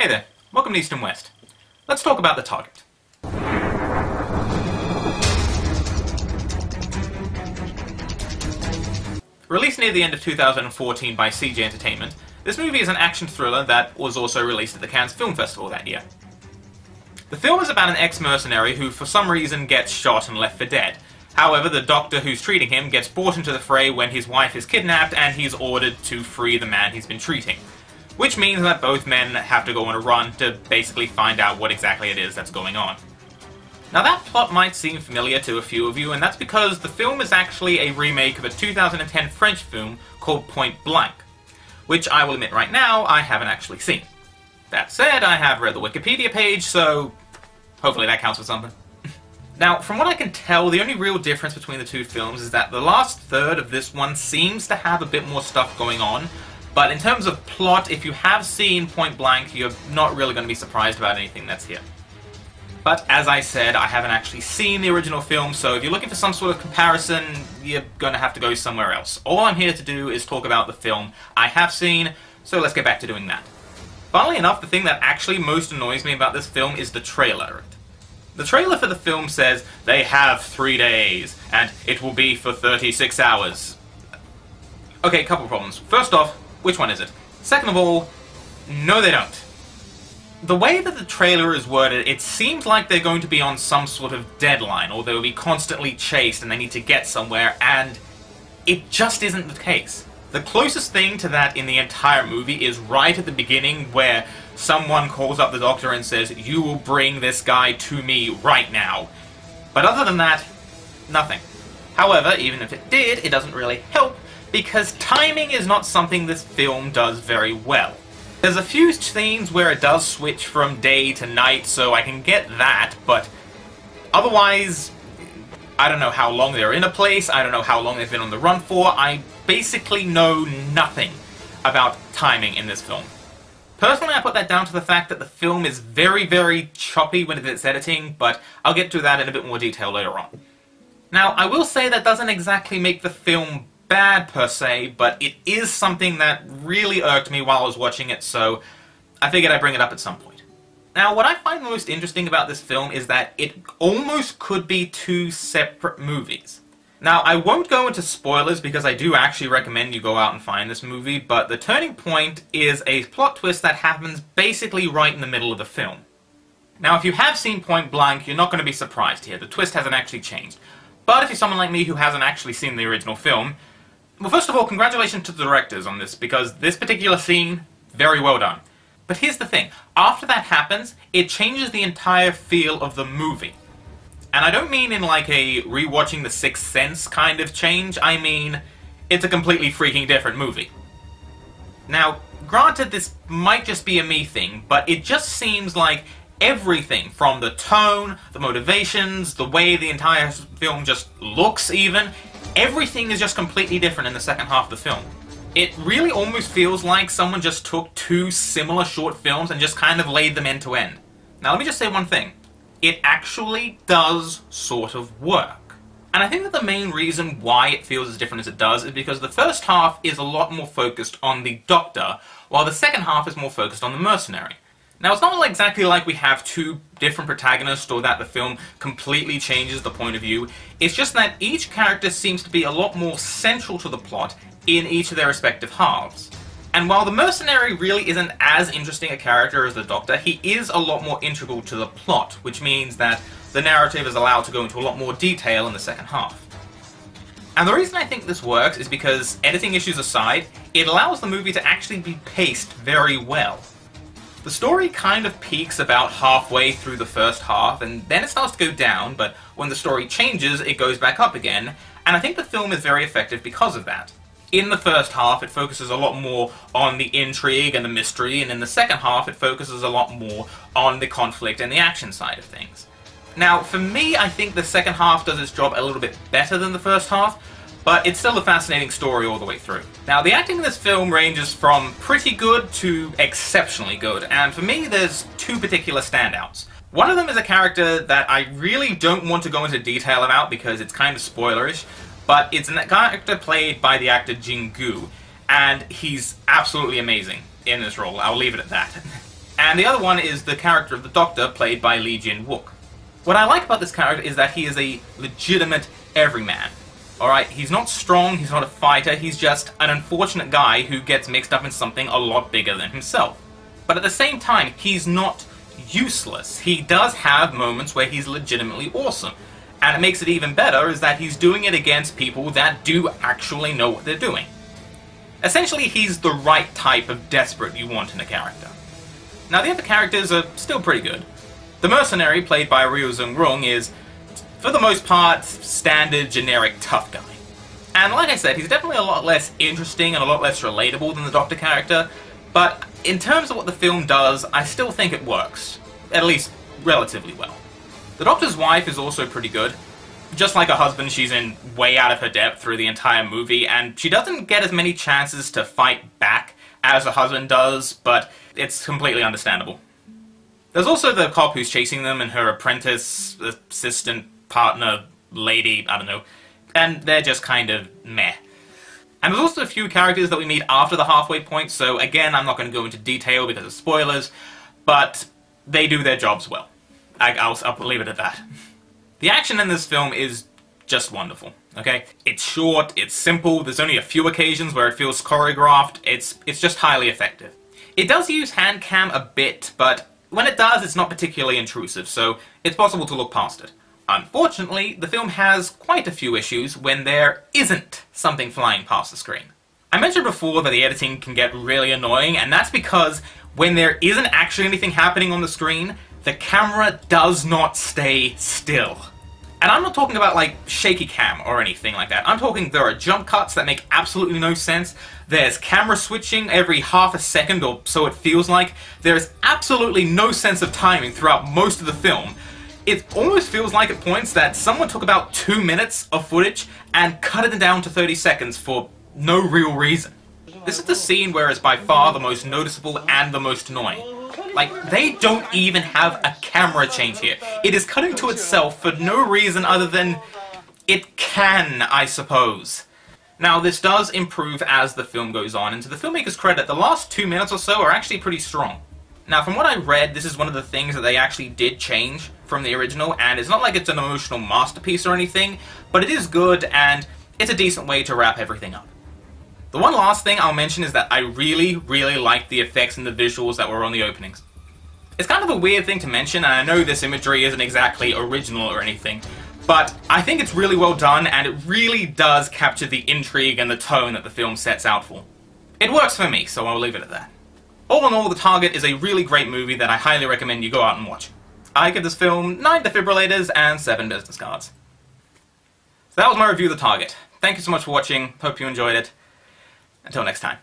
Hey there, welcome to East and West. Let's talk about The Target. Released near the end of 2014 by CJ Entertainment, this movie is an action thriller that was also released at the Cannes Film Festival that year. The film is about an ex-mercenary who for some reason gets shot and left for dead. However, the doctor who's treating him gets brought into the fray when his wife is kidnapped and he's ordered to free the man he's been treating. Which means that both men have to go on a run to basically find out what exactly it is that's going on. Now that plot might seem familiar to a few of you, and that's because the film is actually a remake of a 2010 French film called Point Blank, which I will admit right now I haven't actually seen. That said, I have read the Wikipedia page, so hopefully that counts for something. Now, from what I can tell, the only real difference between the two films is that the last third of this one seems to have a bit more stuff going on, but in terms of plot, if you have seen Point Blank, you're not really going to be surprised about anything that's here. But as I said, I haven't actually seen the original film, so if you're looking for some sort of comparison, you're going to have to go somewhere else. All I'm here to do is talk about the film I have seen, so let's get back to doing that. Funnily enough, the thing that actually most annoys me about this film is the trailer. The trailer for the film says, they have 3 days, and it will be for 36 hours. Okay, couple problems. First off, which one is it? Second of all, no they don't. The way that the trailer is worded, it seems like they're going to be on some sort of deadline, or they will be constantly chased and they need to get somewhere, and it just isn't the case. The closest thing to that in the entire movie is right at the beginning, where someone calls up the doctor and says, "You will bring this guy to me right now." But other than that, nothing. However, even if it did, it doesn't really help, because timing is not something this film does very well. There's a few scenes where it does switch from day to night, so I can get that, but otherwise, I don't know how long they're in a place, I don't know how long they've been on the run for, I basically know nothing about timing in this film. Personally, I put that down to the fact that the film is very, very choppy when it's editing, but I'll get to that in a bit more detail later on. Now, I will say that doesn't exactly make the film bad per se, but it is something that really irked me while I was watching it, so I figured I'd bring it up at some point. Now, what I find most interesting about this film is that it almost could be two separate movies. Now, I won't go into spoilers because I do actually recommend you go out and find this movie, but the turning point is a plot twist that happens basically right in the middle of the film. Now, if you have seen Point Blank, you're not going to be surprised here. The twist hasn't actually changed. But if you're someone like me who hasn't actually seen the original film, well, first of all, congratulations to the directors on this, because this particular scene, very well done. But here's the thing, after that happens, it changes the entire feel of the movie. And I don't mean in like a rewatching The Sixth Sense kind of change, I mean, it's a completely freaking different movie. Now, granted this might just be a me thing, but it just seems like everything from the tone, the motivations, the way the entire film just looks even, everything is just completely different in the second half of the film. It really almost feels like someone just took two similar short films and just kind of laid them end to end. Now let me just say one thing. It actually does sort of work. And I think that the main reason why it feels as different as it does is because the first half is a lot more focused on the doctor, while the second half is more focused on the mercenary. Now, it's not exactly like we have two different protagonists or that the film completely changes the point of view. It's just that each character seems to be a lot more central to the plot in each of their respective halves. And while the mercenary really isn't as interesting a character as the Doctor, he is a lot more integral to the plot, which means that the narrative is allowed to go into a lot more detail in the second half. And the reason I think this works is because, editing issues aside, it allows the movie to actually be paced very well. The story kind of peaks about halfway through the first half, and then it starts to go down, but when the story changes, it goes back up again, and I think the film is very effective because of that. In the first half, it focuses a lot more on the intrigue and the mystery, and in the second half, it focuses a lot more on the conflict and the action side of things. Now, for me, I think the second half does its job a little bit better than the first half, but it's still a fascinating story all the way through. Now, the acting in this film ranges from pretty good to exceptionally good, and for me, there's two particular standouts. One of them is a character that I really don't want to go into detail about because it's kind of spoilerish, but it's a character played by the actor Jin Gu, and he's absolutely amazing in this role. I'll leave it at that. and the other one is the character of the Doctor, played by Lee Jin-wook. What I like about this character is that he is a legitimate everyman. Alright, he's not strong, he's not a fighter, he's just an unfortunate guy who gets mixed up in something a lot bigger than himself. But at the same time, he's not useless. He does have moments where he's legitimately awesome. And it makes it even better is that he's doing it against people that do actually know what they're doing. Essentially, he's the right type of desperate you want in a character. Now, the other characters are still pretty good. The mercenary, played by Ryo Seung-ryung, is, for the most part, standard, generic, tough guy. And like I said, he's definitely a lot less interesting and a lot less relatable than the Doctor character, but in terms of what the film does, I still think it works. At least, relatively well. The Doctor's wife is also pretty good. Just like her husband, she's in way out of her depth through the entire movie, and she doesn't get as many chances to fight back as her husband does, but it's completely understandable. There's also the cop who's chasing them and her apprentice, assistant, partner, lady, I don't know, and they're just kind of meh. And there's also a few characters that we meet after the halfway point, so again, I'm not going to go into detail because of spoilers, but they do their jobs well. I'll leave it at that. The action in this film is just wonderful, okay? It's short, it's simple, there's only a few occasions where it feels choreographed, it's just highly effective. It does use hand cam a bit, but when it does, it's not particularly intrusive, so it's possible to look past it. Unfortunately, the film has quite a few issues when there isn't something flying past the screen. I mentioned before that the editing can get really annoying, and that's because when there isn't actually anything happening on the screen, the camera does not stay still. And I'm not talking about like shaky cam or anything like that. I'm talking there are jump cuts that make absolutely no sense. There's camera switching every half a second or so it feels like. There's absolutely no sense of timing throughout most of the film. It almost feels like at points that someone took about 2 minutes of footage and cut it down to 30 seconds for no real reason. This is the scene where it's by far the most noticeable and the most annoying. Like, they don't even have a camera change here. It is cutting to itself for no reason other than it can, I suppose. Now, this does improve as the film goes on, and to the filmmaker's credit, the last 2 minutes or so are actually pretty strong. Now, from what I read, this is one of the things that they actually did change from the original, and it's not like it's an emotional masterpiece or anything, but it is good, and it's a decent way to wrap everything up. The one last thing I'll mention is that I really, really like the effects and the visuals that were on the openings. It's kind of a weird thing to mention, and I know this imagery isn't exactly original or anything, but I think it's really well done, and it really does capture the intrigue and the tone that the film sets out for. It works for me, so I'll leave it at that. All in all, The Target is a really great movie that I highly recommend you go out and watch. I give this film 9 defibrillators and 7 business cards. So that was my review of The Target. Thank you so much for watching, hope you enjoyed it. Until next time.